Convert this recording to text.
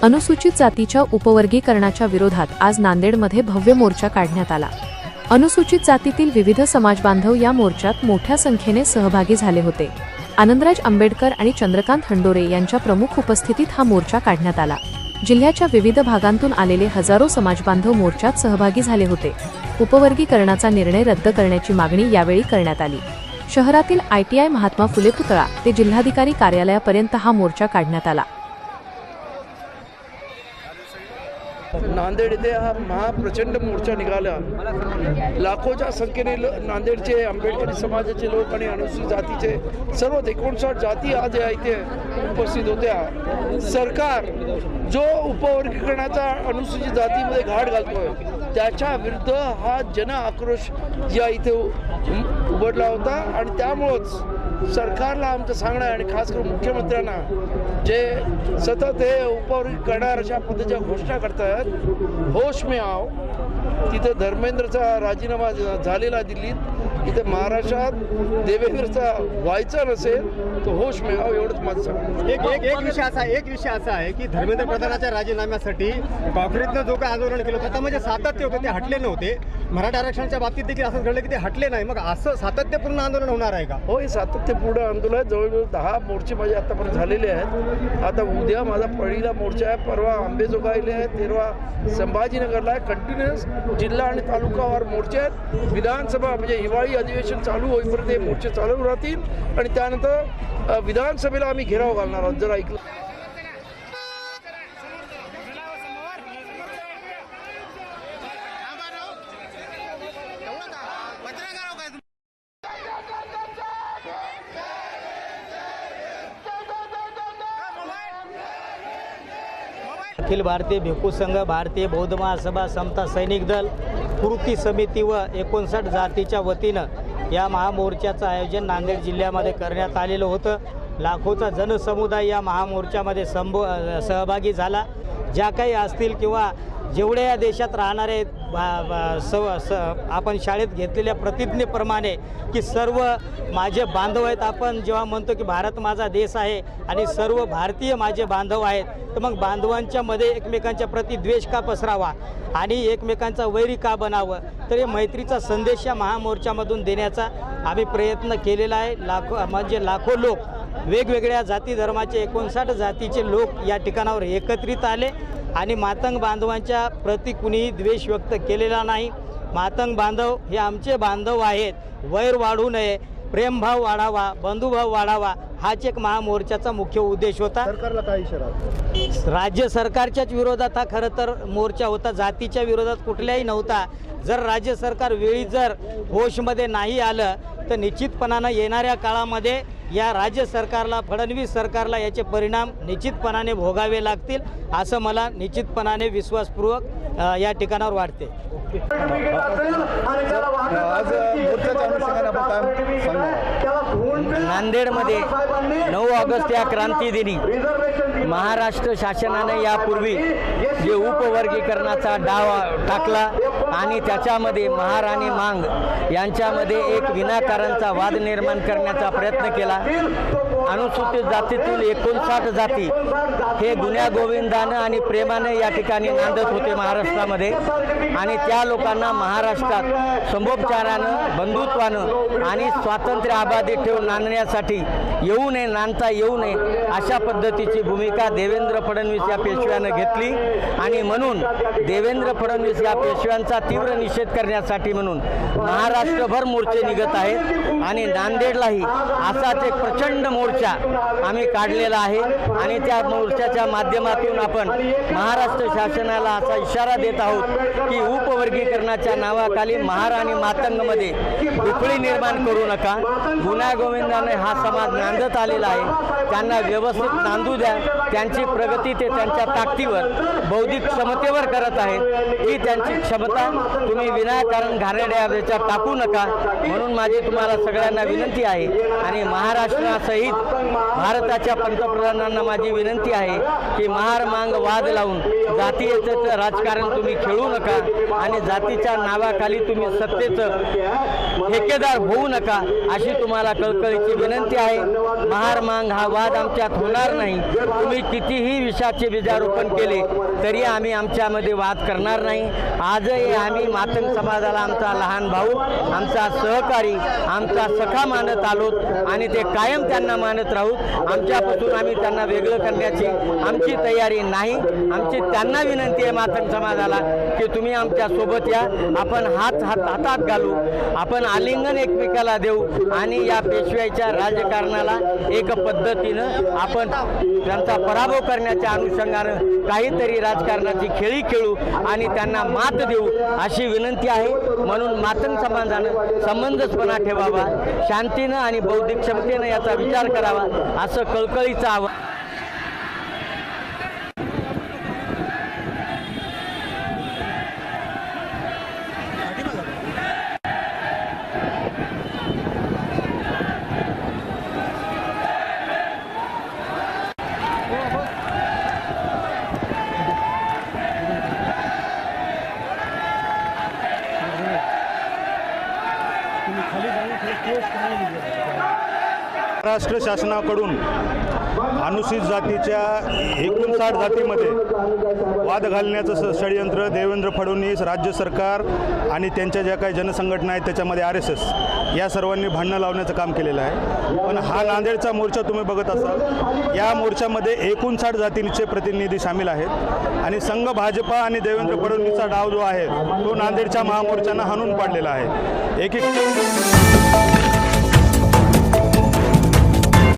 अनुसूचित जातीच्या उपवर्गीकरणाच्या विरोधात आज नांदेडमध्ये भव्य मोर्चा काढण्यात आला। अनुसूचित जातीतील विविध समाजबांधव या मोर्चात मोठ्या संख्येने सहभागी झाले होते। आनंदराज आंबेडकर आणि चंद्रकांत हंडोरे यांच्या प्रमुख उपस्थितीत हा मोर्चा काढण्यात आला। जिल्ह्याच्या विविध भागांतून आलेले हजारो समाजबांधव मोर्चात सहभागी झाले होते। उपवर्गीकरणाचा निर्णय रद्द करण्याची मागणी यावेळी करण्यात आली। शहरातील ITI महात्मा फुले पुतळा ते जिल्हाधिकारी कार्यालयापर्यंत हा मोर्चा काढण्यात आला। नांदेड येथे हा महाप्रचंड मोर्चा निघाला। लाखोच्या संख्येने नांदेडचे आंबेडकरी समाजाचे लोक आणि अनुसूचित जातीचे सर्व 59 जाती आज या इथे उपस्थित होत्या। सरकार जो उपवर्गीकरणाचा अनुसूचित जातीमध्ये घाट घालतोय त्याच्या विरुद्ध हा जन आक्रोश या इथे उघडला होता आणि त्यामुळेच सरकारला आमचं सांगणं आहे आणि खास करून मुख्यमंत्र्यांना जे सतत हे उपवर्गीकरणार अशा पद्धतीच्या घोषणा करतात, होश में आओ। तिथे धर्मेंद्रचा राजीनामा झालेला दिल्लीत, इथे महाराष्ट्रात देवेंद्रचा व्हायचा नसेल तो होश में आओ एवढंच माझं सांगणं। एक विषय असा आहे की धर्मेंद्र प्रधानाच्या राजीनाम्यासाठी काँग्रेसनं जो काही आंदोलन केलं होतं त्यामध्ये सातत्य होते, ते हटले नव्हते। मराठा आरक्षणाच्या बाबतीत देखील असं घडलं की ते हटले नाही। मग असं सातत्यपूर्ण आंदोलन होणार आहे का? हो, हे सातत्यपूर्ण आंदोलन जवळजवळ 10 मोर्चे माझे आतापर्यंत झालेले आहेत। आता उद्या माझा पहिला मोर्चा आहे, परवा अंबेजोगाईला आहे, 13 संभाजीनगरला आहे। कंटिन्युअस जिल्हा आणि तालुकावार मोर्चे आहेत। विधानसभा म्हणजे हिवाळी अधिवेशन चालू होईपर्यंत हे मोर्चे चालू राहतील आणि त्यानंतर विधानसभेला आम्ही घेराव घालणार आहोत। जर ऐकलं अखिल भारतीय भिक्खू संघ, भारतीय बौद्ध महासभा, समता सैनिक दल, कृती समिती व 59 जातीच्या वतीनं या महामोर्चाचं आयोजन नांदेड जिल्ह्यामध्ये करण्यात आलेलं होतं। लाखोचा जनसमुदाय या महामोर्चामध्ये सहभागी झाला। ज्या काही असतील किंवा जेवढे या देशात राहणारे आपण शाळेत घेतलेल्या प्रतिज्ञेप्रमाणे की सर्व माझे बांधव आहेत, आपण जेव्हा म्हणतो की भारत माझा देश आहे आणि सर्व भारतीय माझे बांधव आहेत, तर मग बांधवांच्या मध्ये एकमेकांच्या प्रति द्वेष का पसरावा आणि एकमेकांचा वैरी का बनावं, तर हे मैत्रीचा संदेश या महामोर्चामधून देण्याचा आम्ही प्रयत्न केलेला आहे। लाखो लोक, वेगवेगळ्या जाती धर्माचे 59 जातीचे लोक या ठिकाणावर एकत्रित आले आणि मातंग बांधवांच्या प्रति कुणीही द्वेष व्यक्त केलेला नाही। मातंग बांधव हे आमचे बांधव आहेत। वैर वाढू नये, प्रेमभाव वाढावा, बंधुभाव वाढावा, हाच एक महामोर्चाचा मुख्य उद्देश होता। सरकारला काय इशारा? राज्य सरकारच्याच विरोधात हा खरं तर मोर्चा होता, जातीच्या विरोधात कुठल्याही नव्हता। जर राज्य सरकार वेळी जर होशमध्ये नाही आलं तर निश्चितपणानं येणाऱ्या काळामध्ये या राज्य सरकारला, फडणवीस सरकारला याचे परिणाम निश्चितपणाने भोगावे लागतील असं मला निश्चितपणाने विश्वासपूर्वक या ठिकाणावर वाटते। नांदेडमध्ये 9 ऑगस्ट या क्रांतीदिनी महाराष्ट्र शासनाने यापूर्वी जे उपवर्गीकरणाचा डाव टाकला आणि त्याच्यामध्ये महार आणि मांग यांच्यामध्ये एक विनाकारणचा वाद निर्माण करण्याचा प्रयत्न केला। अनुसूचित जातीतील 59 जाती हे गुण्यागोविंदानं आणि प्रेमाने या ठिकाणी नांदत होते महाराष्ट्रामध्ये आणि त्या लोकांना महाराष्ट्रात समोपचारानं, बंधुत्वानं आणि स्वातंत्र्य अबाधित ठेवून नांदण्यासाठी येऊ नये, नांदता येऊ नये अशा पद्धतीची भूमिका देवेंद्र फडणवीस या पेशव्यानं घेतली आणि म्हणून देवेंद्र फडणवीस या पेशव्यांचा तीव्र निषेध करण्यासाठी म्हणून महाराष्ट्रभर मोर्चे निघत आहेत आणि नांदेडलाही असाच एक प्रचंड मोर्चा आम्ही काढलेला आहे आणि त्या मोर्चाच्या माध्यमातून आपण महाराष्ट्र शासनाला असा इशारा देत आहोत की उपवर्गीकरणाच्या नावाखाली महार आणि मातंगमध्ये दुफळी निर्माण करू नका। गुण्यागोविंदाने हा समाज नांदत आलेला आहे, त्यांना व्यवस्थित नांदू द्या। त्यांची प्रगती ते त्यांच्या ताकदीवर, बौद्धिक क्षमतेवर करत आहेत। ही त्यांची क्षमता तुम्ही विनाकारण घाणेरड्या टाकू नका म्हणून माझी तुम्हाला सगळ्यांना विनंती आहे आणि महाराष्ट्रासहित भारताच्या पंतप्रधानांना माझी विनंती आहे की महार मांग वाद लावून जातीयतेचं राजकारण तुम्ही खेळू नका आणि आणि जातीच्या नावाखाली तुम्ही सत्तेचं ठेकेदार होऊ नका अशी तुम्हाला कळकळीची विनंती आहे. महारमांग हा वाद आमच्यात होणार नाही. तुम्ही कितीही विषाचे बीजारोपण केले तरी आम्ही आमच्यामध्ये वाद करणार नाही. आजही आम्ही मातंग समाजाला आमचा लहान भाऊ, आमचा सहकारी, आमचा सखा मानत आलोत आणि ते कायम त्यांना मानत राहू. आमच्यापासून आम्ही त्यांना वेगळं करण्याची आमची तयारी नाही. आमची त्यांना विनंती आहे मातंग समाजाला की तुम्ही आमच्या सोबत या. आपण हातात घालू, आपण आलिंगन एकमेकाला देऊ आणि या पेशव्याच्या राजकारणाला एक पद्धतीनं आपण त्यांचा पराभव करण्याच्या अनुषंगानं काहीतरी राजकारणाची खेळी खेळू आणि त्यांना मात देऊ अशी विनंती आहे. म्हणून मातंग समाजानं संबंधपणा ठेवावा, शांतीनं आणि बौद्धिक क्षमतेनं याचा विचार करावा असं कळकळीचं आवाहन. महाराष्ट्र शासनाकडून अनुसूचित जातीच्या 59 जातीमध्ये वाद घालण्याचं षडयंत्र देवेंद्र फडणवीस, राज्य सरकार आणि त्यांच्या ज्या काही जनसंघटना आहेत त्याच्यामध्ये RSS या सर्वांनी भांडणं लावण्याचं काम केलेलं आहे. पण हा नांदेडचा मोर्चा तुम्ही बघत असाल, या मोर्चामध्ये 59 जातींचे प्रतिनिधी सामील आहेत आणि संघ भाजपा आणि देवेंद्र फडणवीसचा डाव जो आहे तो नांदेडच्या महामोर्चानं हाणून पाडलेला आहे. एक